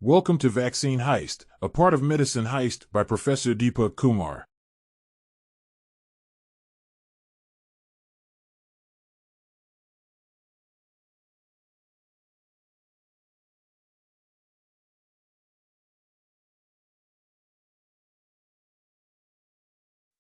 Welcome to Vaccine Heist, a part of Medicine Heist by Professor Deepak Kumar.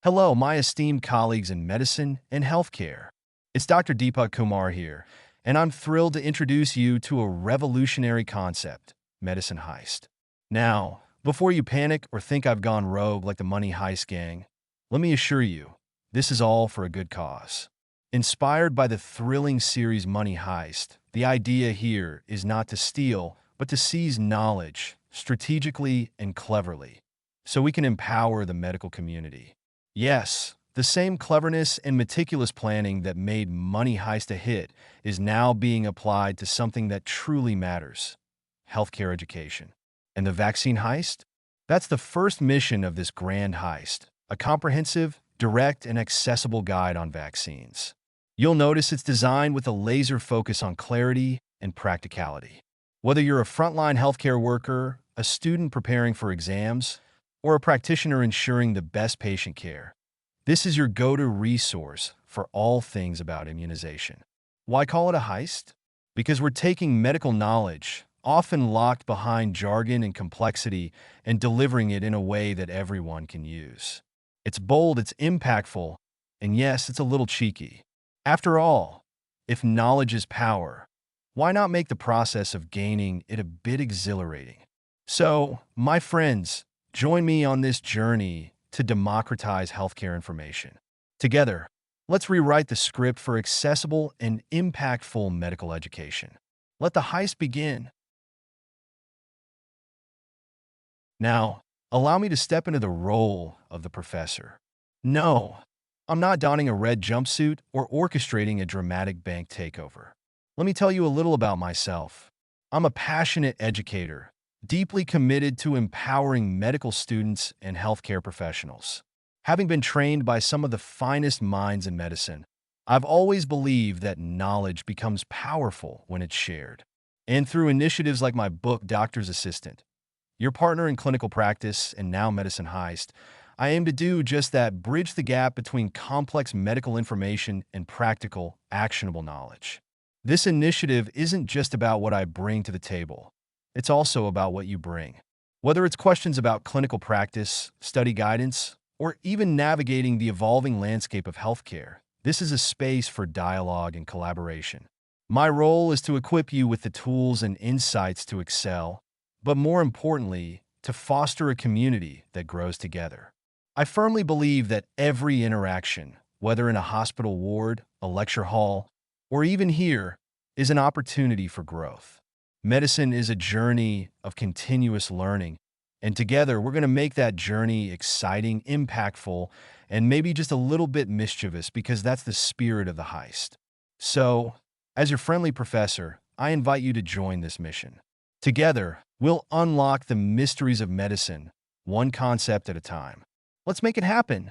Hello, my esteemed colleagues in medicine and healthcare. It's Dr. Deepak Kumar here, and I'm thrilled to introduce you to a revolutionary concept, medicine heist. Now, before you panic or think I've gone rogue like the Money Heist gang, let me assure you, this is all for a good cause. Inspired by the thrilling series Money Heist, the idea here is not to steal, but to seize knowledge strategically and cleverly, so we can empower the medical community. Yes, the same cleverness and meticulous planning that made Money Heist a hit is now being applied to something that truly matters: healthcare education. And the vaccine heist? That's the first mission of this grand heist, a comprehensive, direct, and accessible guide on vaccines. You'll notice it's designed with a laser focus on clarity and practicality. Whether you're a frontline healthcare worker, a student preparing for exams, or a practitioner ensuring the best patient care, this is your go-to resource for all things about immunization. Why call it a heist? Because we're taking medical knowledge, often locked behind jargon and complexity, and delivering it in a way that everyone can use. It's bold, it's impactful, and yes, it's a little cheeky. After all, if knowledge is power, why not make the process of gaining it a bit exhilarating? So, my friends, join me on this journey to democratize healthcare information. Together, let's rewrite the script for accessible and impactful medical education. Let the heist begin. Now, allow me to step into the role of the professor. No, I'm not donning a red jumpsuit or orchestrating a dramatic bank takeover. Let me tell you a little about myself. I'm a passionate educator, deeply committed to empowering medical students and healthcare professionals. Having been trained by some of the finest minds in medicine, I've always believed that knowledge becomes powerful when it's shared. And through initiatives like my book, Doctor's Assistant, your partner in clinical practice and now Medicine Heist, I aim to do just that: bridge the gap between complex medical information and practical, actionable knowledge. This initiative isn't just about what I bring to the table. It's also about what you bring. Whether it's questions about clinical practice, study guidance, or even navigating the evolving landscape of healthcare, this is a space for dialogue and collaboration. My role is to equip you with the tools and insights to excel, but more importantly, to foster a community that grows together. I firmly believe that every interaction, whether in a hospital ward, a lecture hall, or even here, is an opportunity for growth. Medicine is a journey of continuous learning, and together we're going to make that journey exciting, impactful, and maybe just a little bit mischievous, because that's the spirit of the heist. So, as your friendly professor, I invite you to join this mission. Together, we'll unlock the mysteries of medicine, one concept at a time. Let's make it happen.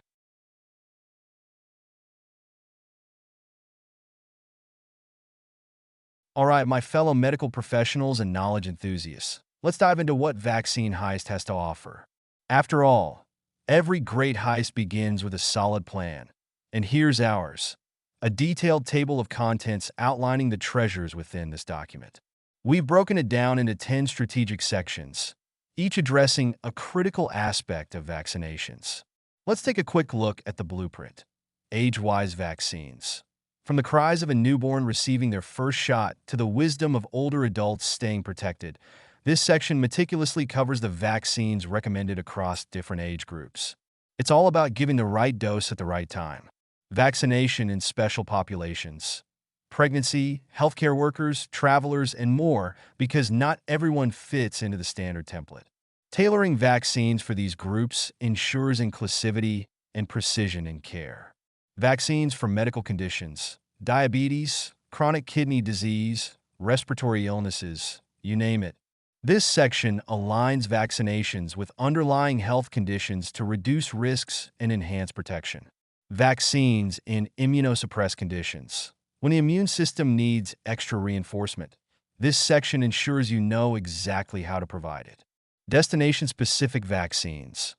All right, my fellow medical professionals and knowledge enthusiasts, let's dive into what Vaccine Heist has to offer. After all, every great heist begins with a solid plan, and here's ours: a detailed table of contents outlining the treasures within this document. We've broken it down into 10 strategic sections, each addressing a critical aspect of vaccinations. Let's take a quick look at the blueprint: age-wise vaccines. From the cries of a newborn receiving their first shot to the wisdom of older adults staying protected, this section meticulously covers the vaccines recommended across different age groups. It's all about giving the right dose at the right time. Vaccination in special populations: pregnancy, healthcare workers, travelers, and more, because not everyone fits into the standard template. Tailoring vaccines for these groups ensures inclusivity and precision in care. Vaccines for medical conditions: diabetes, chronic kidney disease, respiratory illnesses, you name it. This section aligns vaccinations with underlying health conditions to reduce risks and enhance protection. Vaccines in immunosuppressed conditions: when the immune system needs extra reinforcement, This section ensures you know exactly how to provide it. Destination-specific vaccines.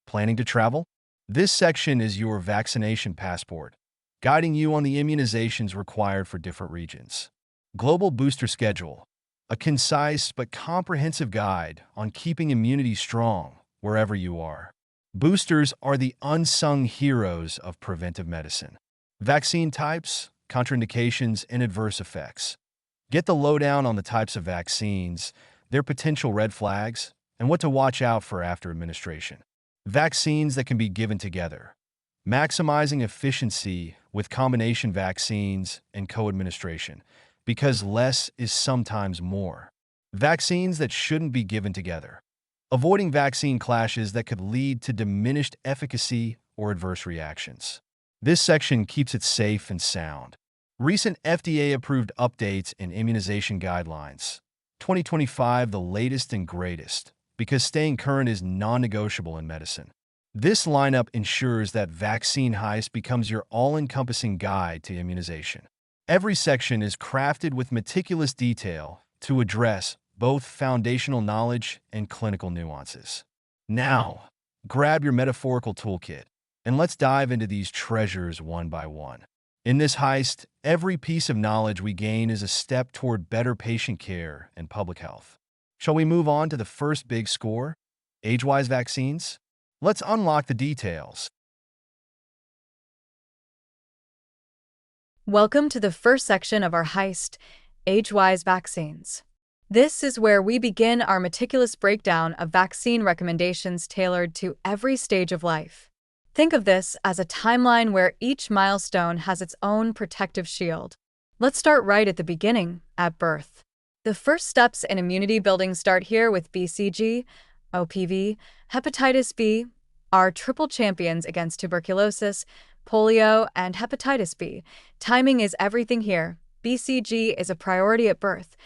Planning to travel? This section is your vaccination passport, guiding you on the immunizations required for different regions. Global booster schedule. A concise but comprehensive guide on keeping immunity strong wherever you are. Boosters are the unsung heroes of preventive medicine. Vaccine types, contraindications, and adverse effects. Get the lowdown on the types of vaccines, their potential red flags, and what to watch out for after administration. Vaccines that can be given together. Maximizing efficiency with combination vaccines and co-administration, because less is sometimes more. Vaccines that shouldn't be given together. Avoiding vaccine clashes that could lead to diminished efficacy or adverse reactions. This section keeps it safe and sound. Recent FDA-approved updates and immunization guidelines. 2025, the latest and greatest, because staying current is non-negotiable in medicine. This lineup ensures that Vaccine Heist becomes your all-encompassing guide to immunization. Every section is crafted with meticulous detail to address both foundational knowledge and clinical nuances. Now, grab your metaphorical toolkit, and let's dive into these treasures one by one. In this heist, every piece of knowledge we gain is a step toward better patient care and public health. Shall we move on to the first big score? Age-wise vaccines? Let's unlock the details. Welcome to the first section of our heist, Age-wise vaccines. This is where we begin our meticulous breakdown of vaccine recommendations tailored to every stage of life. Think of this as a timeline where each milestone has its own protective shield. Let's start right at the beginning, at birth. The first steps in immunity building start here with BCG, OPV, hepatitis B, our triple champions against tuberculosis, polio, and hepatitis B. Timing is everything here. BCG is a priority at birth,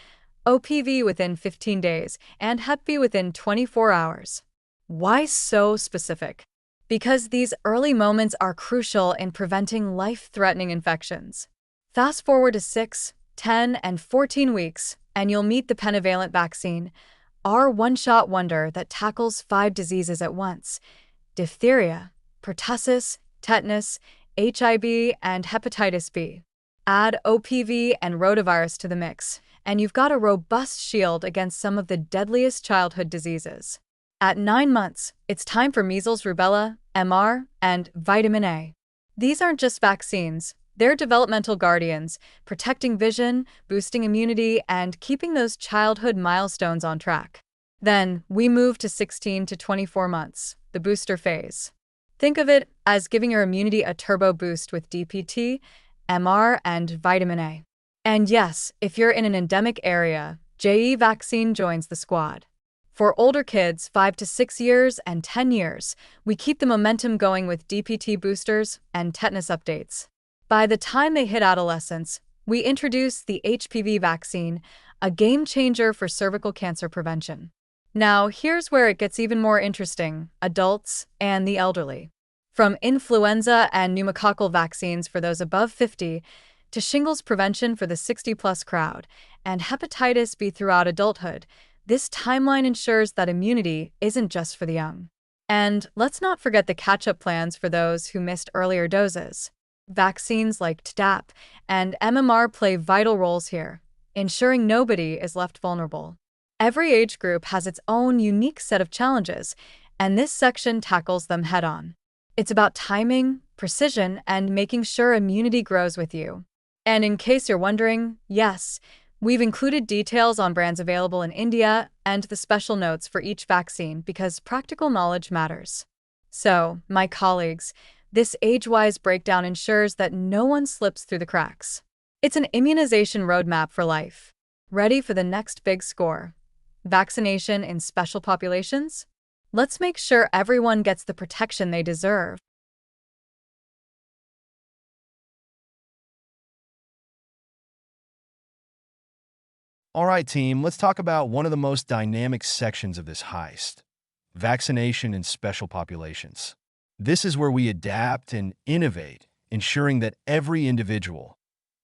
OPV within 15 days, and Hep B within 24 hours. Why so specific? Because these early moments are crucial in preventing life-threatening infections. Fast forward to 6, 10, and 14 weeks, and you'll meet the pentavalent vaccine, our one-shot wonder that tackles 5 diseases at once: diphtheria, pertussis, tetanus, HIV, and hepatitis B. Add OPV and rotavirus to the mix, and you've got a robust shield against some of the deadliest childhood diseases. At 9 months, it's time for measles, rubella, MR, and vitamin A. These aren't just vaccines, they're developmental guardians, protecting vision, boosting immunity, and keeping those childhood milestones on track. Then, we move to 16 to 24 months, the booster phase. Think of it as giving your immunity a turbo boost with DPT, MR, and vitamin A. And yes, if you're in an endemic area, JE vaccine joins the squad. For older kids, 5 to 6 years and 10 years, we keep the momentum going with DPT boosters and tetanus updates. By the time they hit adolescence, we introduce the HPV vaccine, a game-changer for cervical cancer prevention. Now, here's where it gets even more interesting: adults and the elderly. From influenza and pneumococcal vaccines for those above 50, to shingles prevention for the 60-plus crowd, and hepatitis B throughout adulthood, this timeline ensures that immunity isn't just for the young. And let's not forget the catch-up plans for those who missed earlier doses. Vaccines like Tdap and MMR play vital roles here, ensuring nobody is left vulnerable. Every age group has its own unique set of challenges, and this section tackles them head-on. It's about timing, precision, and making sure immunity grows with you. And in case you're wondering, yes, we've included details on brands available in India and the special notes for each vaccine because practical knowledge matters. So, my colleagues, this age-wise breakdown ensures that no one slips through the cracks. It's an immunization roadmap for life. Ready for the next big score? Vaccination in special populations? Let's make sure everyone gets the protection they deserve. All right, team, let's talk about one of the most dynamic sections of this heist: vaccination in special populations. This is where we adapt and innovate, ensuring that every individual,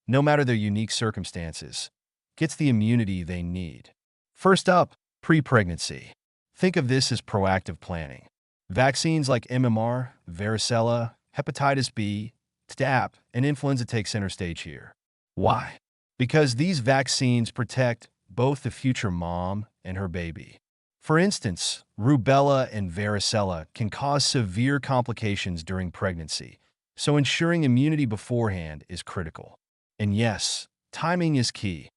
no matter their unique circumstances, gets the immunity they need. First up, pre-pregnancy. Think of this as proactive planning. Vaccines like MMR, varicella, hepatitis B, Tdap, and influenza take center stage here. Why? Because these vaccines protect both the future mom and her baby. For instance, rubella and varicella can cause severe complications during pregnancy, so ensuring immunity beforehand is critical. And yes, timing is key.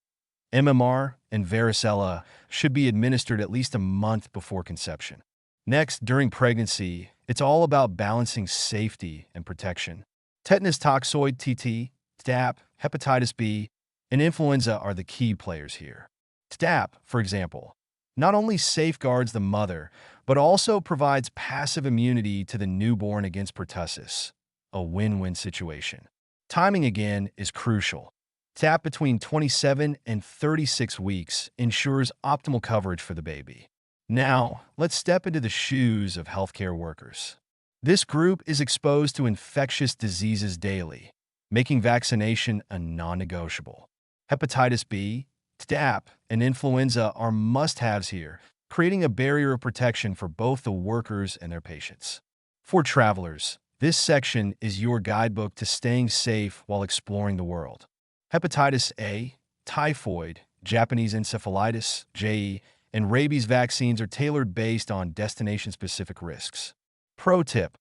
MMR and varicella should be administered at least a month before conception. Next, during pregnancy, it's all about balancing safety and protection. Tetanus toxoid TT, Tdap, hepatitis B, and influenza are the key players here. Tdap, for example, not only safeguards the mother, but also provides passive immunity to the newborn against pertussis, a win-win situation. Timing, again, is crucial. Tdap between 27 and 36 weeks ensures optimal coverage for the baby. Now, let's step into the shoes of healthcare workers. This group is exposed to infectious diseases daily, making vaccination a non-negotiable. Hepatitis B, Tdap, and influenza are must-haves here, creating a barrier of protection for both the workers and their patients. For travelers, this section is your guidebook to staying safe while exploring the world. Hepatitis A, typhoid, Japanese encephalitis, JE, and rabies vaccines are tailored based on destination-specific risks. Pro tip: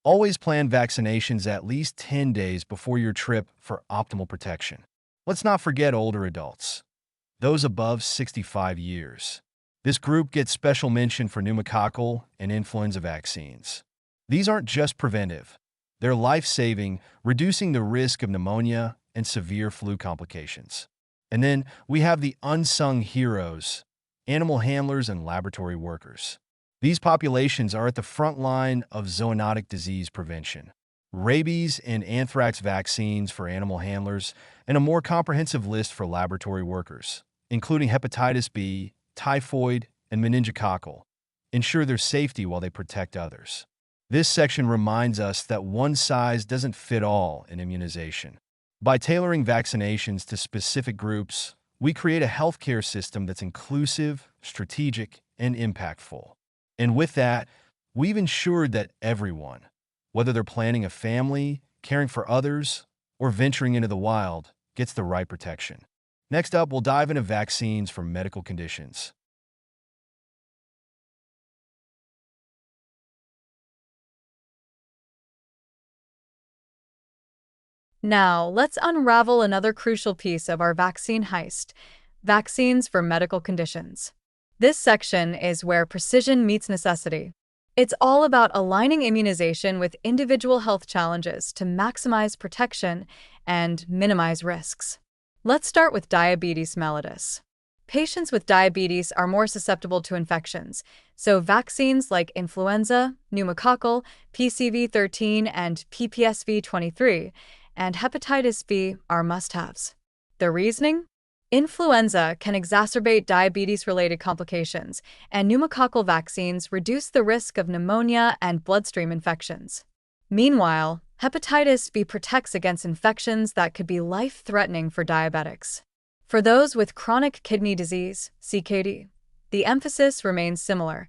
always plan vaccinations at least 10 days before your trip for optimal protection. Let's not forget older adults, those above 65 years. This group gets special mention for pneumococcal and influenza vaccines. These aren't just preventive. They're life-saving, reducing the risk of pneumonia and severe flu complications. And then we have the unsung heroes, animal handlers and laboratory workers. These populations are at the front line of zoonotic disease prevention. Rabies and anthrax vaccines for animal handlers, and a more comprehensive list for laboratory workers, including hepatitis B, typhoid, and meningococcal, ensure their safety while they protect others. This section reminds us that one size doesn't fit all in immunization. By tailoring vaccinations to specific groups, we create a healthcare system that's inclusive, strategic, and impactful. And with that, we've ensured that everyone, whether they're planning a family, caring for others, or venturing into the wild, gets the right protection. Next up, we'll dive into vaccines for medical conditions. Now, let's unravel another crucial piece of our vaccine heist: vaccines for medical conditions. This section is where precision meets necessity. It's all about aligning immunization with individual health challenges to maximize protection and minimize risks. Let's start with diabetes mellitus. Patients with diabetes are more susceptible to infections, so vaccines like influenza, pneumococcal, PCV13, and PPSV23, and hepatitis B are must-haves. The reasoning? Influenza can exacerbate diabetes-related complications, and pneumococcal vaccines reduce the risk of pneumonia and bloodstream infections. Meanwhile, hepatitis B protects against infections that could be life-threatening for diabetics. For those with chronic kidney disease, CKD, the emphasis remains similar: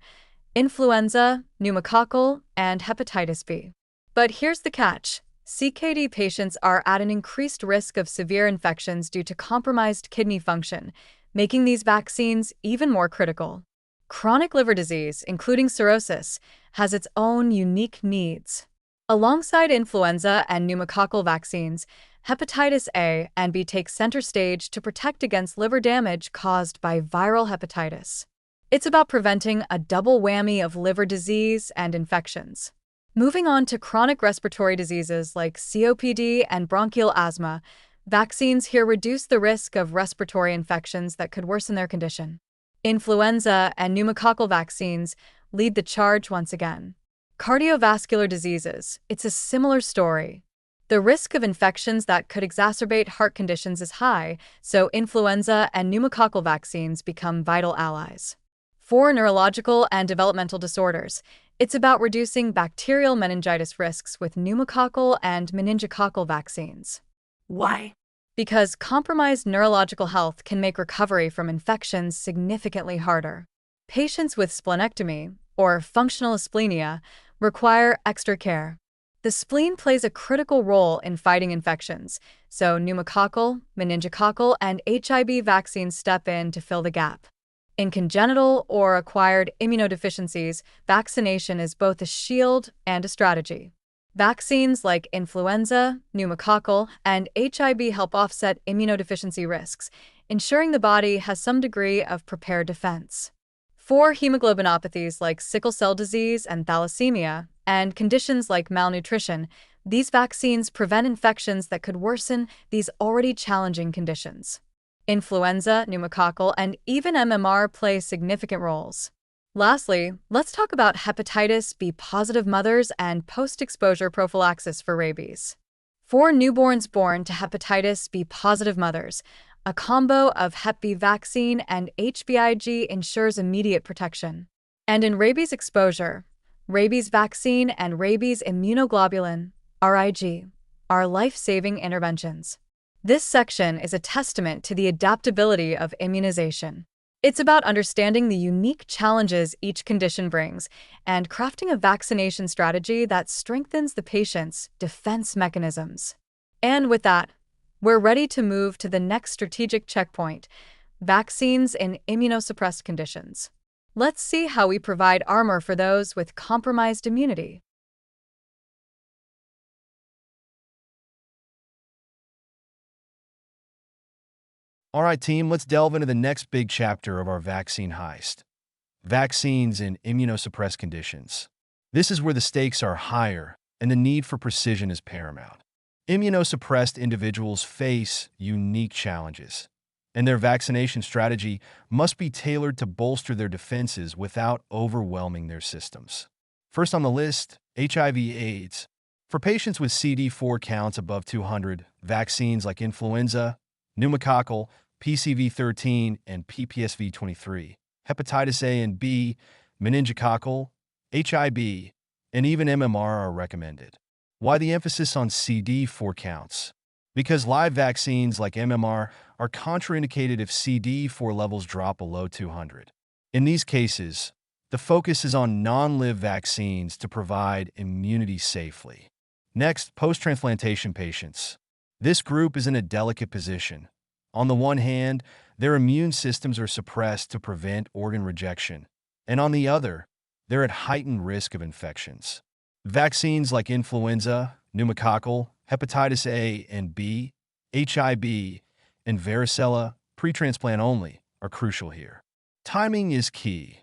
influenza, pneumococcal, and hepatitis B. But here's the catch: CKD patients are at an increased risk of severe infections due to compromised kidney function, making these vaccines even more critical. Chronic liver disease, including cirrhosis, has its own unique needs. Alongside influenza and pneumococcal vaccines, hepatitis A and B take center stage to protect against liver damage caused by viral hepatitis. It's about preventing a double whammy of liver disease and infections. Moving on to chronic respiratory diseases like COPD and bronchial asthma, vaccines here reduce the risk of respiratory infections that could worsen their condition. Influenza and pneumococcal vaccines lead the charge once again. Cardiovascular diseases, it's a similar story. The risk of infections that could exacerbate heart conditions is high, so influenza and pneumococcal vaccines become vital allies. For neurological and developmental disorders, it's about reducing bacterial meningitis risks with pneumococcal and meningococcal vaccines. Why? because compromised neurological health can make recovery from infections significantly harder. Patients with splenectomy, or functional asplenia, require extra care. The spleen plays a critical role in fighting infections, so pneumococcal, meningococcal, and HIV vaccines step in to fill the gap. In congenital or acquired immunodeficiencies, vaccination is both a shield and a strategy. Vaccines like influenza, pneumococcal, and HIV help offset immunodeficiency risks, ensuring the body has some degree of prepared defense. For hemoglobinopathies like sickle cell disease and thalassemia, and conditions like malnutrition, these vaccines prevent infections that could worsen these already challenging conditions. Influenza, pneumococcal, and even MMR play significant roles. Lastly, let's talk about hepatitis B positive mothers and post-exposure prophylaxis for rabies. For newborns born to hepatitis B positive mothers, a combo of Hep B vaccine and HBIG ensures immediate protection. And in rabies exposure, rabies vaccine and rabies immunoglobulin, RIG, are life-saving interventions. This section is a testament to the adaptability of immunization. It's about understanding the unique challenges each condition brings and crafting a vaccination strategy that strengthens the patient's defense mechanisms. And with that, we're ready to move to the next strategic checkpoint: vaccines in immunosuppressed conditions. Let's see how we provide armor for those with compromised immunity. All right, team, let's delve into the next big chapter of our vaccine heist: vaccines in immunosuppressed conditions. This is where the stakes are higher and the need for precision is paramount. Immunosuppressed individuals face unique challenges, and their vaccination strategy must be tailored to bolster their defenses without overwhelming their systems. First on the list, HIV/AIDS. For patients with CD4 counts above 200, vaccines like influenza, pneumococcal, PCV13, and PPSV23, hepatitis A and B, meningococcal, HIB, and even MMR are recommended. Why the emphasis on CD4 counts? Because live vaccines like MMR are contraindicated if CD4 levels drop below 200. In these cases, the focus is on non-live vaccines to provide immunity safely. Next, post-transplantation patients. This group is in a delicate position. On the one hand, their immune systems are suppressed to prevent organ rejection, and on the other, they're at heightened risk of infections. Vaccines like influenza, pneumococcal, hepatitis A and B, HIB, and varicella, pre-transplant only, are crucial here. Timing is key.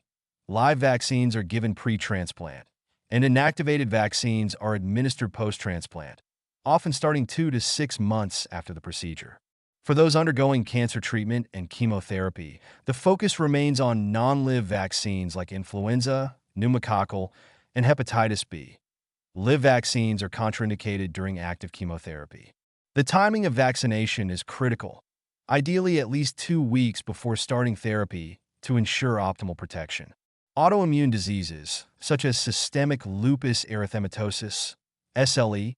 Live vaccines are given pre-transplant, and inactivated vaccines are administered post-transplant, often starting 2 to 6 months after the procedure. For those undergoing cancer treatment and chemotherapy, the focus remains on non-live vaccines like influenza, pneumococcal, and hepatitis B. Live vaccines are contraindicated during active chemotherapy. The timing of vaccination is critical, ideally at least 2 weeks before starting therapy to ensure optimal protection. Autoimmune diseases, such as systemic lupus erythematosus, SLE,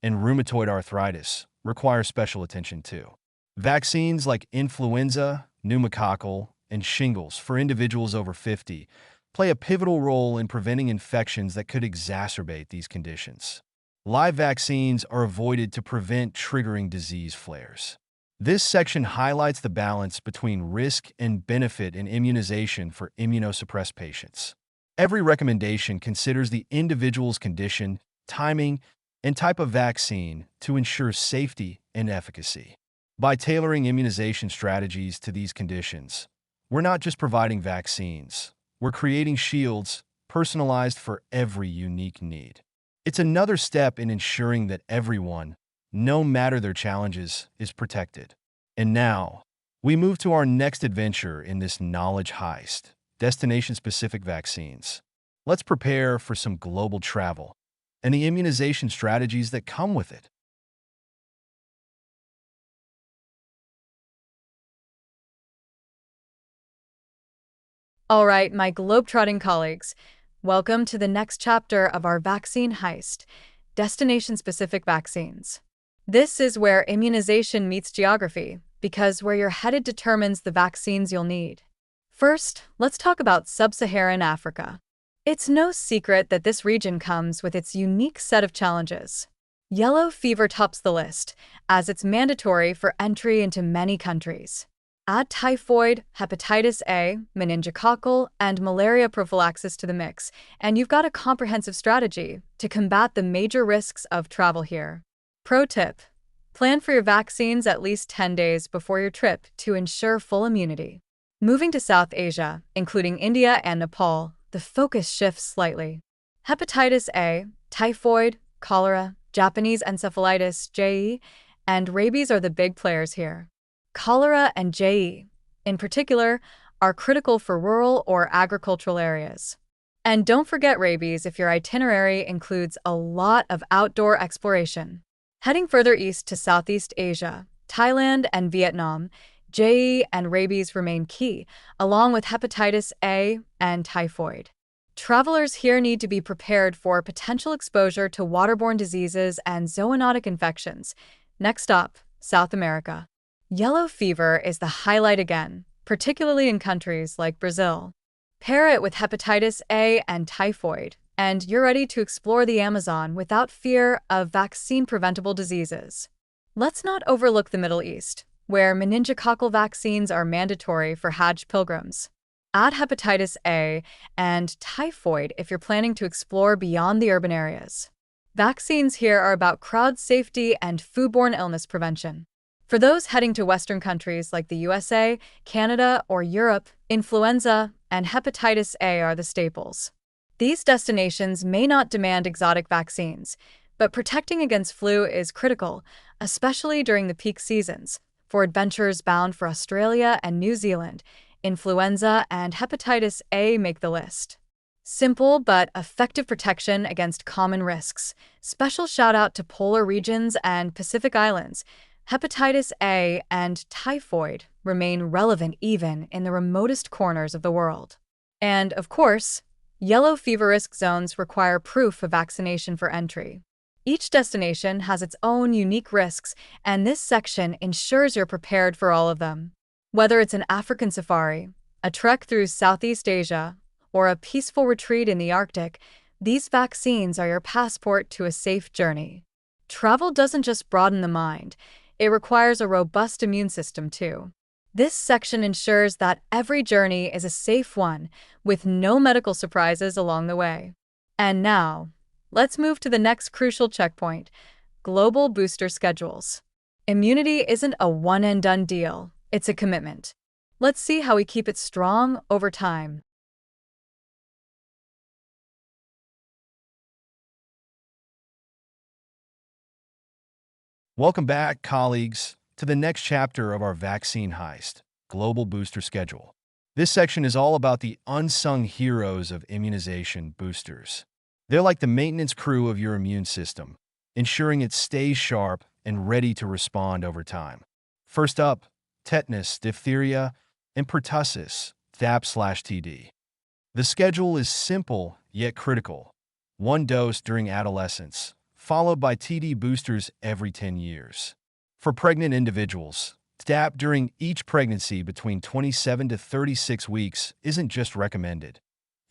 and rheumatoid arthritis, require special attention too. Vaccines like influenza, pneumococcal, and shingles for individuals over 50 play a pivotal role in preventing infections that could exacerbate these conditions. Live vaccines are avoided to prevent triggering disease flares. This section highlights the balance between risk and benefit in immunization for immunosuppressed patients. Every recommendation considers the individual's condition, timing, and type of vaccine to ensure safety and efficacy. By tailoring immunization strategies to these conditions, we're not just providing vaccines, we're creating shields personalized for every unique need. It's another step in ensuring that everyone, no matter their challenges, is protected. And now, we move to our next adventure in this knowledge heist: destination-specific vaccines. Let's prepare for some global travel and the immunization strategies that come with it. All right, my globetrotting colleagues, welcome to the next chapter of our vaccine heist: destination-specific vaccines. This is where immunization meets geography, because where you're headed determines the vaccines you'll need. First, let's talk about sub-Saharan Africa. It's no secret that this region comes with its unique set of challenges. Yellow fever tops the list, as it's mandatory for entry into many countries. Add typhoid, hepatitis A, meningococcal, and malaria prophylaxis to the mix, and you've got a comprehensive strategy to combat the major risks of travel here. Pro tip: plan for your vaccines at least 10 days before your trip to ensure full immunity. Moving to South Asia, including India and Nepal, the focus shifts slightly. Hepatitis A, typhoid, cholera, Japanese encephalitis, JE, and rabies are the big players here. Cholera and JE, in particular, are critical for rural or agricultural areas. And don't forget rabies if your itinerary includes a lot of outdoor exploration. Heading further east to Southeast Asia, Thailand and Vietnam, JE and rabies remain key, along with hepatitis A and typhoid. Travelers here need to be prepared for potential exposure to waterborne diseases and zoonotic infections. Next up, South America. Yellow fever is the highlight again, particularly in countries like Brazil. Pair it with hepatitis A and typhoid, and you're ready to explore the Amazon without fear of vaccine-preventable diseases. Let's not overlook the Middle East, where meningococcal vaccines are mandatory for Hajj pilgrims. Add hepatitis A and typhoid if you're planning to explore beyond the urban areas. Vaccines here are about crowd safety and foodborne illness prevention. For those heading to Western countries like the USA, Canada, or Europe, influenza and hepatitis A are the staples. These destinations may not demand exotic vaccines, but protecting against flu is critical, especially during the peak seasons. For adventurers bound for Australia and New Zealand, influenza and hepatitis A make the list. Simple but effective protection against common risks. Special shout out to polar regions and Pacific Islands. Hepatitis A and typhoid remain relevant even in the remotest corners of the world. And, of course, yellow fever risk zones require proof of vaccination for entry. Each destination has its own unique risks, and this section ensures you're prepared for all of them. Whether it's an African safari, a trek through Southeast Asia, or a peaceful retreat in the Arctic, these vaccines are your passport to a safe journey. Travel doesn't just broaden the mind, it requires a robust immune system too. This section ensures that every journey is a safe one, with no medical surprises along the way. And now, let's move to the next crucial checkpoint: global booster schedules. Immunity isn't a one-and-done deal, it's a commitment. Let's see how we keep it strong over time. Welcome back, colleagues, to the next chapter of our vaccine heist, Global Booster Schedule. This section is all about the unsung heroes of immunization boosters. They're like the maintenance crew of your immune system, ensuring it stays sharp and ready to respond over time. First up, tetanus, diphtheria, and pertussis, DAP/TD. The schedule is simple yet critical. One dose during adolescence, followed by TD boosters every 10 years. For pregnant individuals, DAP during each pregnancy between 27 to 36 weeks isn't just recommended,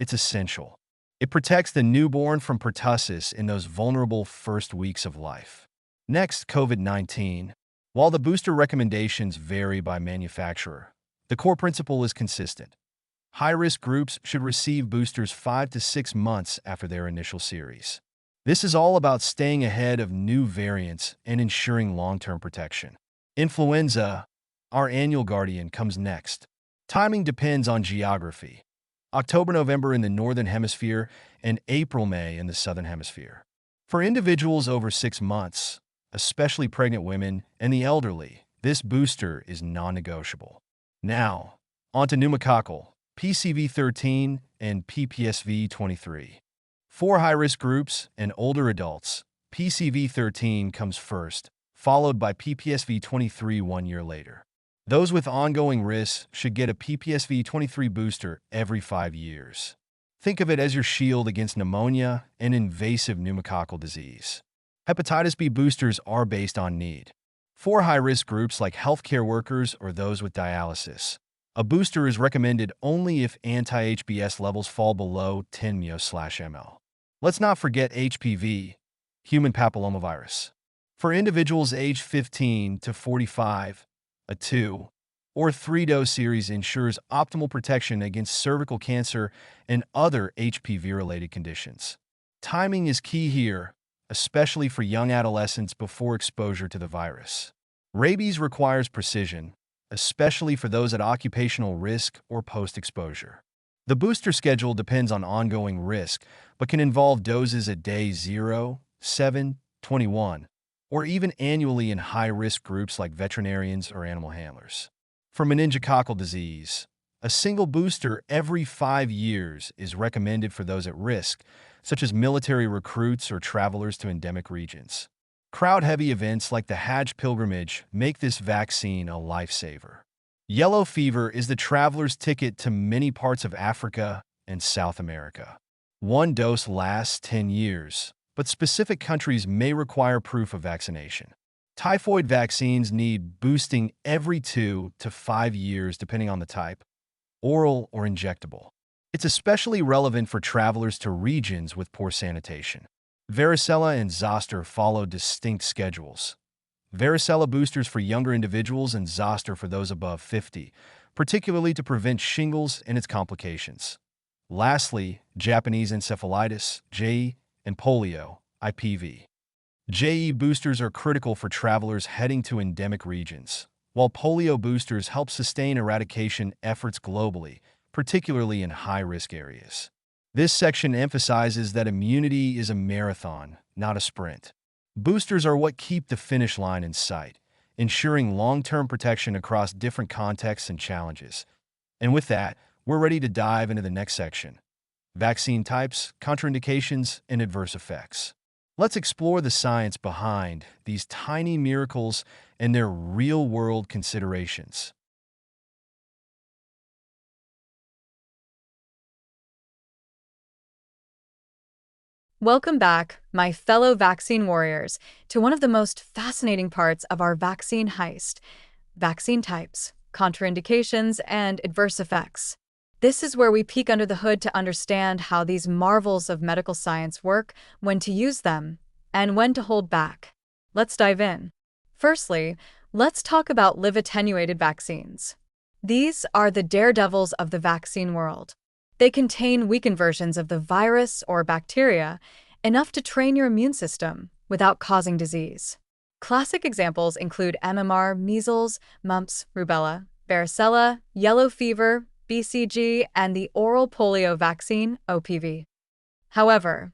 it's essential. It protects the newborn from pertussis in those vulnerable first weeks of life. Next, COVID-19. While the booster recommendations vary by manufacturer, the core principle is consistent. High-risk groups should receive boosters 5 to 6 months after their initial series. This is all about staying ahead of new variants and ensuring long-term protection. Influenza, our annual guardian, comes next. Timing depends on geography. October-November in the Northern Hemisphere and April-May in the Southern Hemisphere. For individuals over 6 months, especially pregnant women and the elderly, this booster is non-negotiable. Now, on to pneumococcal, PCV13 and PPSV23. For high-risk groups and older adults, PCV13 comes first, followed by PPSV23 1 year later. Those with ongoing risks should get a PPSV23 booster every 5 years. Think of it as your shield against pneumonia and invasive pneumococcal disease. Hepatitis B boosters are based on need. For high-risk groups like healthcare workers or those with dialysis, a booster is recommended only if anti-HBs levels fall below 10 mg/ml. Let's not forget HPV, human papillomavirus. For individuals aged 15 to 45, a 2 or 3-dose series ensures optimal protection against cervical cancer and other HPV-related conditions. Timing is key here, especially for young adolescents before exposure to the virus. Rabies requires precision, especially for those at occupational risk or post-exposure. The booster schedule depends on ongoing risk, but can involve doses at day 0, 7, 21, or even annually in high-risk groups like veterinarians or animal handlers. For meningococcal disease, a single booster every 5 years is recommended for those at risk, such as military recruits or travelers to endemic regions. Crowd-heavy events like the Hajj pilgrimage make this vaccine a lifesaver. Yellow fever is the traveler's ticket to many parts of Africa and South America. One dose lasts 10 years, but specific countries may require proof of vaccination. Typhoid vaccines need boosting every 2 to 5 years depending on the type, oral or injectable. It's especially relevant for travelers to regions with poor sanitation. Varicella and zoster follow distinct schedules. Varicella boosters for younger individuals and zoster for those above 50, particularly to prevent shingles and its complications. Lastly, Japanese encephalitis, JE, and polio, IPV. JE boosters are critical for travelers heading to endemic regions, while polio boosters help sustain eradication efforts globally, particularly in high-risk areas. This section emphasizes that immunity is a marathon, not a sprint. Boosters are what keep the finish line in sight, ensuring long-term protection across different contexts and challenges. And with that, we're ready to dive into the next section: vaccine types, contraindications, and adverse effects. Let's explore the science behind these tiny miracles and their real-world considerations. Welcome back, my fellow vaccine warriors, to one of the most fascinating parts of our vaccine heist: vaccine types, contraindications, and adverse effects. This is where we peek under the hood to understand how these marvels of medical science work, when to use them, and when to hold back. Let's dive in. Firstly, let's talk about live-attenuated vaccines. These are the daredevils of the vaccine world. They contain weakened versions of the virus or bacteria, enough to train your immune system without causing disease. Classic examples include MMR, measles, mumps, rubella, varicella, yellow fever, BCG, and the oral polio vaccine, OPV. However,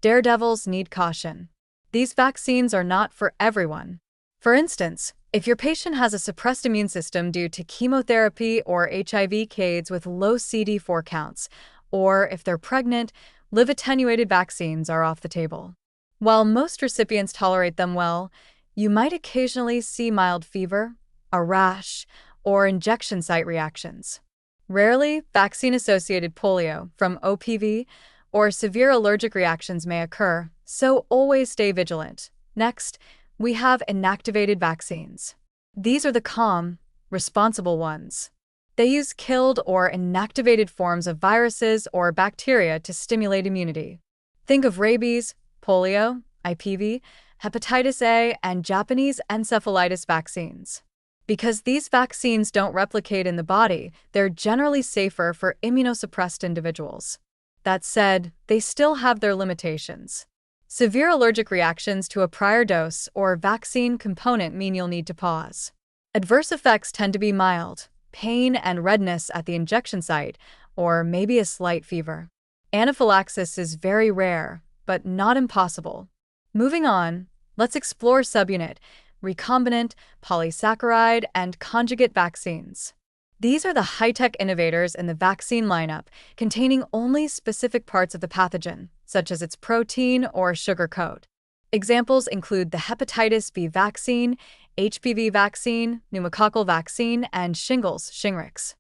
daredevils need caution. These vaccines are not for everyone. For instance, if your patient has a suppressed immune system due to chemotherapy or HIV/AIDS with low CD4 counts, or if they're pregnant, live-attenuated vaccines are off the table. While most recipients tolerate them well, you might occasionally see mild fever, a rash, or injection site reactions. Rarely, vaccine-associated polio from OPV or severe allergic reactions may occur, so always stay vigilant. Next, we have inactivated vaccines. These are the calm, responsible ones. They use killed or inactivated forms of viruses or bacteria to stimulate immunity. Think of rabies, polio, IPV, hepatitis A, and Japanese encephalitis vaccines. Because these vaccines don't replicate in the body, they're generally safer for immunosuppressed individuals. That said, they still have their limitations. Severe allergic reactions to a prior dose or vaccine component mean you'll need to pause. Adverse effects tend to be mild, pain and redness at the injection site, or maybe a slight fever. Anaphylaxis is very rare, but not impossible. Moving on, let's explore subunit, recombinant, polysaccharide, and conjugate vaccines. These are the high-tech innovators in the vaccine lineup, containing only specific parts of the pathogen, such as its protein or sugar coat. Examples include the hepatitis B vaccine, HPV vaccine, pneumococcal vaccine, and shingles, Shingrix.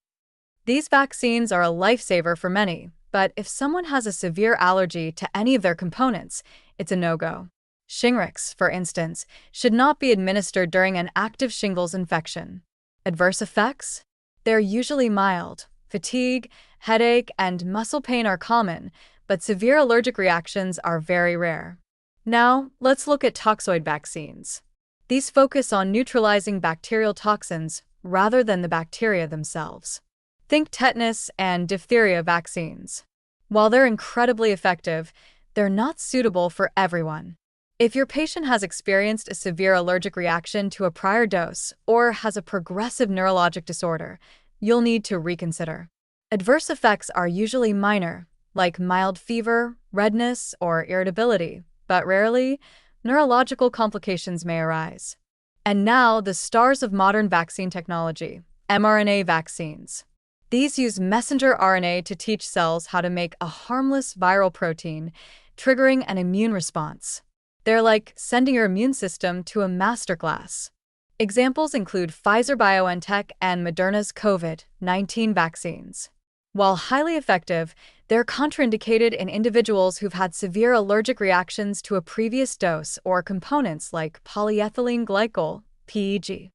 These vaccines are a lifesaver for many, but if someone has a severe allergy to any of their components, it's a no-go. Shingrix, for instance, should not be administered during an active shingles infection. Adverse effects? They're usually mild. Fatigue, headache, and muscle pain are common, but severe allergic reactions are very rare. Now, let's look at toxoid vaccines. These focus on neutralizing bacterial toxins rather than the bacteria themselves. Think tetanus and diphtheria vaccines. While they're incredibly effective, they're not suitable for everyone. If your patient has experienced a severe allergic reaction to a prior dose or has a progressive neurologic disorder, you'll need to reconsider. Adverse effects are usually minor, like mild fever, redness, or irritability, but rarely, neurological complications may arise. And now, the stars of modern vaccine technology, mRNA vaccines. These use messenger RNA to teach cells how to make a harmless viral protein, triggering an immune response. They're like sending your immune system to a masterclass. Examples include Pfizer-BioNTech and Moderna's COVID-19 vaccines. While highly effective, they're contraindicated in individuals who've had severe allergic reactions to a previous dose or components like polyethylene glycol, PEG.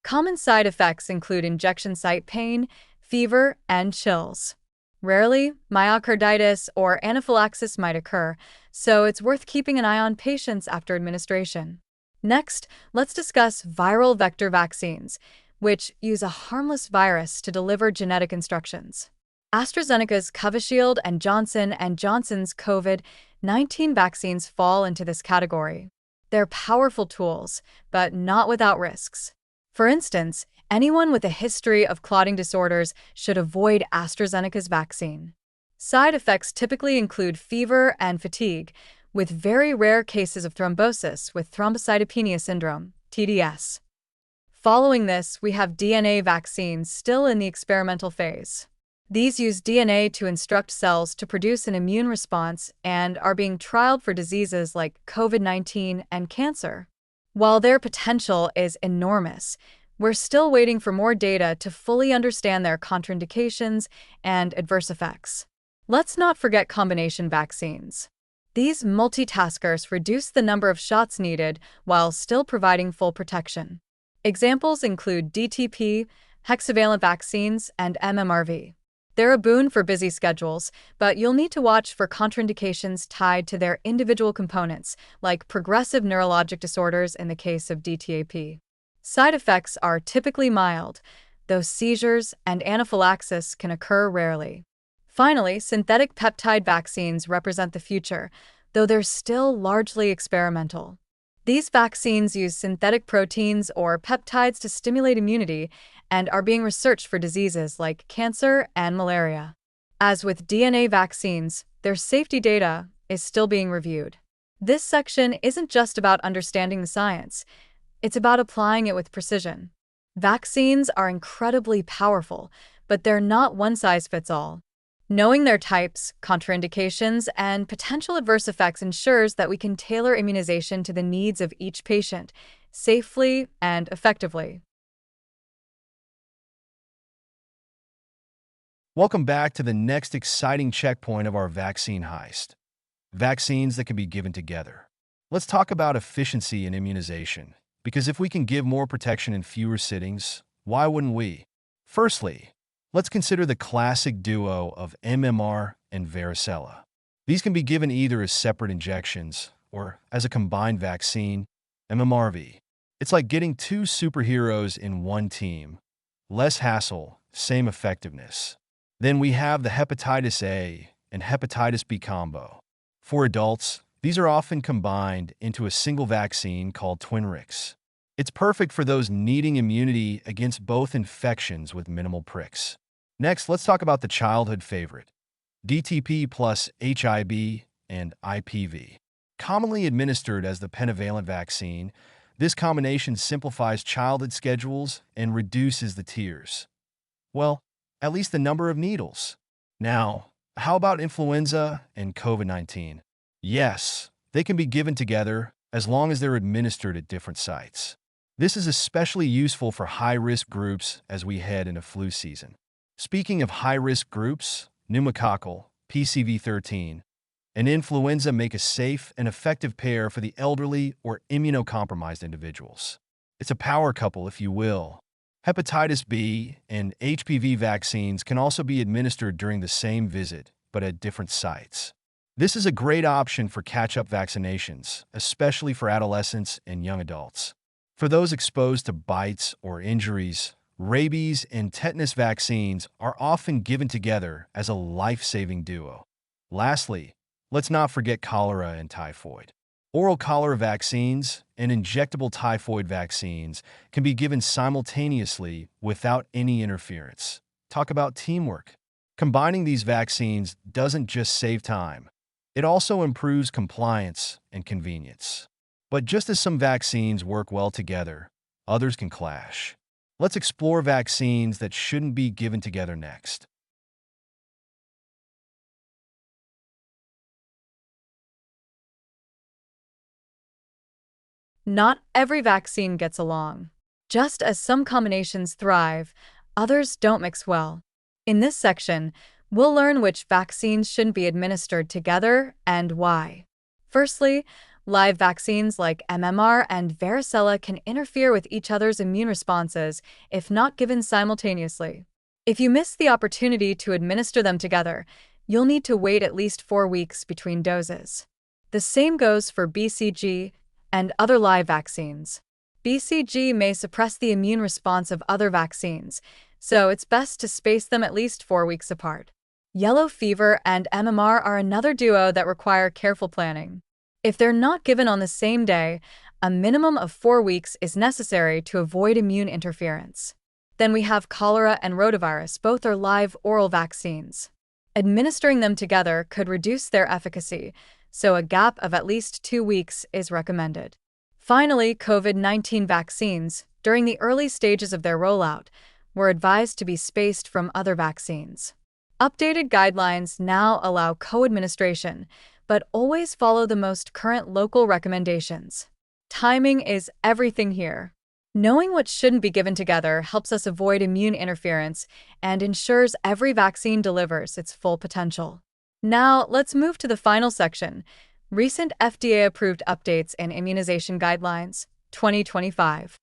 Common side effects include injection site pain, fever, and chills. Rarely, myocarditis or anaphylaxis might occur, so it's worth keeping an eye on patients after administration. Next, let's discuss viral vector vaccines, which use a harmless virus to deliver genetic instructions. AstraZeneca's Covishield and Johnson & Johnson's COVID-19 vaccines fall into this category. They're powerful tools, but not without risks. For instance, anyone with a history of clotting disorders should avoid AstraZeneca's vaccine. Side effects typically include fever and fatigue, with very rare cases of thrombosis with thrombocytopenia syndrome, TDS. Following this, we have DNA vaccines still in the experimental phase. These use DNA to instruct cells to produce an immune response and are being trialed for diseases like COVID-19 and cancer. While their potential is enormous, we're still waiting for more data to fully understand their contraindications and adverse effects. Let's not forget combination vaccines. These multitaskers reduce the number of shots needed while still providing full protection. Examples include DTP, hexavalent vaccines, and MMRV. They're a boon for busy schedules, but you'll need to watch for contraindications tied to their individual components, like progressive neurologic disorders in the case of DTAP. Side effects are typically mild, though seizures and anaphylaxis can occur rarely. Finally, synthetic peptide vaccines represent the future, though they're still largely experimental. These vaccines use synthetic proteins or peptides to stimulate immunity and are being researched for diseases like cancer and malaria. As with DNA vaccines, their safety data is still being reviewed. This section isn't just about understanding the science, it's about applying it with precision. Vaccines are incredibly powerful, but they're not one-size-fits-all. Knowing their types, contraindications, and potential adverse effects ensures that we can tailor immunization to the needs of each patient, safely and effectively. Welcome back to the next exciting checkpoint of our vaccine heist. Vaccines that can be given together. Let's talk about efficiency in immunization, because if we can give more protection in fewer sittings, why wouldn't we? Firstly, let's consider the classic duo of MMR and varicella. These can be given either as separate injections or as a combined vaccine, MMRV. It's like getting two superheroes in one team. Less hassle, same effectiveness. Then we have the hepatitis A and hepatitis B combo. For adults, these are often combined into a single vaccine called Twinrix. It's perfect for those needing immunity against both infections with minimal pricks. Next, let's talk about the childhood favorite, DTP plus HIB and IPV. Commonly administered as the pentavalent vaccine, this combination simplifies childhood schedules and reduces the tears. Well, at least the number of needles. Now, how about influenza and COVID-19? Yes, they can be given together as long as they're administered at different sites. This is especially useful for high-risk groups as we head into flu season. Speaking of high-risk groups, pneumococcal, PCV13, and influenza make a safe and effective pair for the elderly or immunocompromised individuals. It's a power couple, if you will. Hepatitis B and HPV vaccines can also be administered during the same visit, but at different sites. This is a great option for catch-up vaccinations, especially for adolescents and young adults. For those exposed to bites or injuries, rabies and tetanus vaccines are often given together as a life-saving duo. Lastly, let's not forget cholera and typhoid. Oral cholera vaccines and injectable typhoid vaccines can be given simultaneously without any interference. Talk about teamwork. Combining these vaccines doesn't just save time, it also improves compliance and convenience. But just as some vaccines work well together, others can clash. Let's explore vaccines that shouldn't be given together next. Not every vaccine gets along. Just as some combinations thrive, others don't mix well. In this section, we'll learn which vaccines shouldn't be administered together and why. Firstly, live vaccines like MMR and varicella can interfere with each other's immune responses if not given simultaneously. If you miss the opportunity to administer them together, you'll need to wait at least 4 weeks between doses. The same goes for BCG and other live vaccines. BCG may suppress the immune response of other vaccines, so it's best to space them at least 4 weeks apart. Yellow fever and MMR are another duo that require careful planning. If they're not given on the same day, a minimum of 4 weeks is necessary to avoid immune interference. Then we have cholera and rotavirus. Both are live oral vaccines. Administering them together could reduce their efficacy, so a gap of at least 2 weeks is recommended. Finally, COVID-19 vaccines, during the early stages of their rollout, were advised to be spaced from other vaccines. Updated guidelines now allow co-administration, but always follow the most current local recommendations. Timing is everything here. Knowing what shouldn't be given together helps us avoid immune interference and ensures every vaccine delivers its full potential. Now, let's move to the final section, recent FDA-approved updates and immunization guidelines, 2025.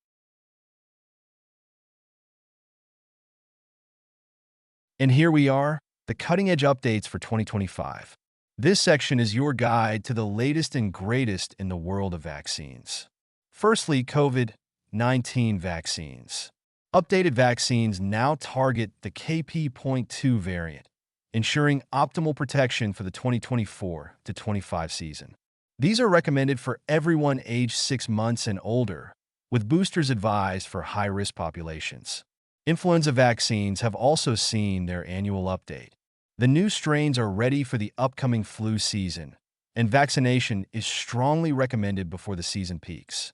And here we are, the cutting-edge updates for 2025. This section is your guide to the latest and greatest in the world of vaccines. Firstly, COVID-19 vaccines. Updated vaccines now target the KP.2 variant, ensuring optimal protection for the 2024 to 25 season. These are recommended for everyone aged 6 months and older, with boosters advised for high-risk populations. Influenza vaccines have also seen their annual update. The new strains are ready for the upcoming flu season, and vaccination is strongly recommended before the season peaks,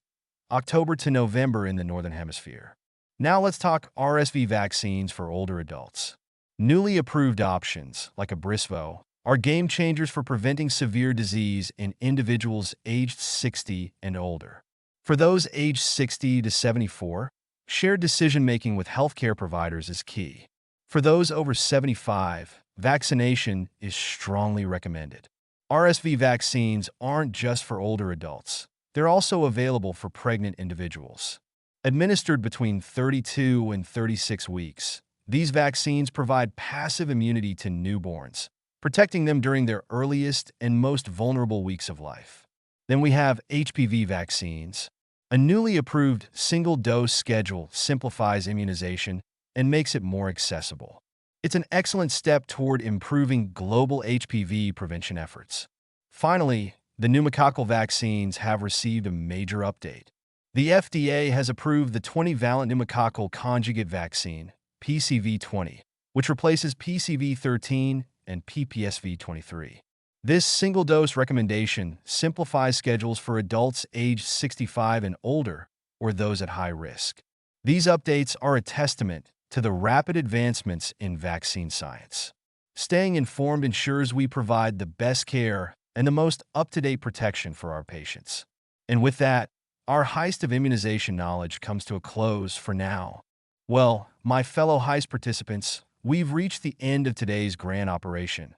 October to November in the Northern Hemisphere. Now let's talk RSV vaccines for older adults. Newly approved options, like Abrysvo, are game changers for preventing severe disease in individuals aged 60 and older. For those aged 60 to 74, shared decision-making with healthcare providers is key. For those over 75, vaccination is strongly recommended. RSV vaccines aren't just for older adults. They're also available for pregnant individuals. Administered between 32 and 36 weeks, these vaccines provide passive immunity to newborns, protecting them during their earliest and most vulnerable weeks of life. Then we have HPV vaccines. A newly approved single-dose schedule simplifies immunization and makes it more accessible. It's an excellent step toward improving global HPV prevention efforts. Finally, the pneumococcal vaccines have received a major update. The FDA has approved the 20-valent pneumococcal conjugate vaccine, PCV20, which replaces PCV13 and PPSV23. This single-dose recommendation simplifies schedules for adults aged 65 and older or those at high risk. These updates are a testament to the rapid advancements in vaccine science. Staying informed ensures we provide the best care and the most up-to-date protection for our patients. And with that, our heist of immunization knowledge comes to a close for now. Well, my fellow heist participants, we've reached the end of today's grand operation,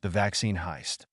the vaccine heist.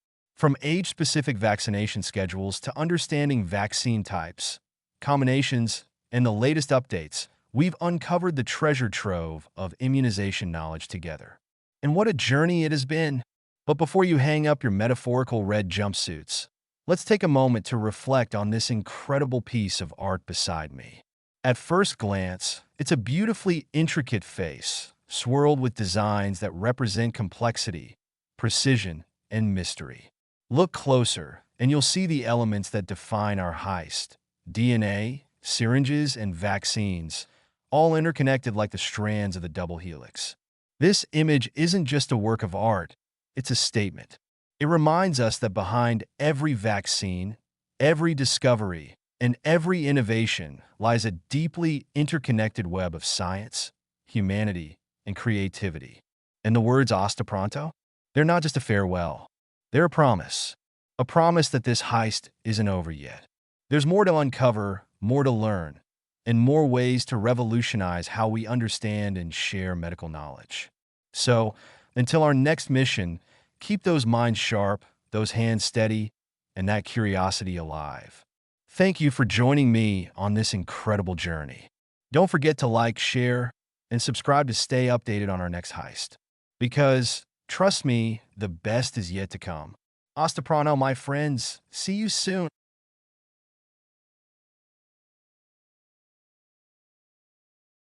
From age-specific vaccination schedules to understanding vaccine types, combinations, and the latest updates, we've uncovered the treasure trove of immunization knowledge together. And what a journey it has been! But before you hang up your metaphorical red jumpsuits, let's take a moment to reflect on this incredible piece of art beside me. At first glance, it's a beautifully intricate face, swirled with designs that represent complexity, precision, and mystery. Look closer, and you'll see the elements that define our heist: DNA, syringes, and vaccines, all interconnected like the strands of the double helix. This image isn't just a work of art, it's a statement. It reminds us that behind every vaccine, every discovery, and every innovation lies a deeply interconnected web of science, humanity, and creativity. And the words "hasta pronto"? They're not just a farewell. They're a promise that this heist isn't over yet. There's more to uncover, more to learn, and more ways to revolutionize how we understand and share medical knowledge. So, until our next mission, keep those minds sharp, those hands steady, and that curiosity alive. Thank you for joining me on this incredible journey. Don't forget to like, share, and subscribe to stay updated on our next heist. Because, trust me, the best is yet to come. Hasta pronto, my friends. See you soon.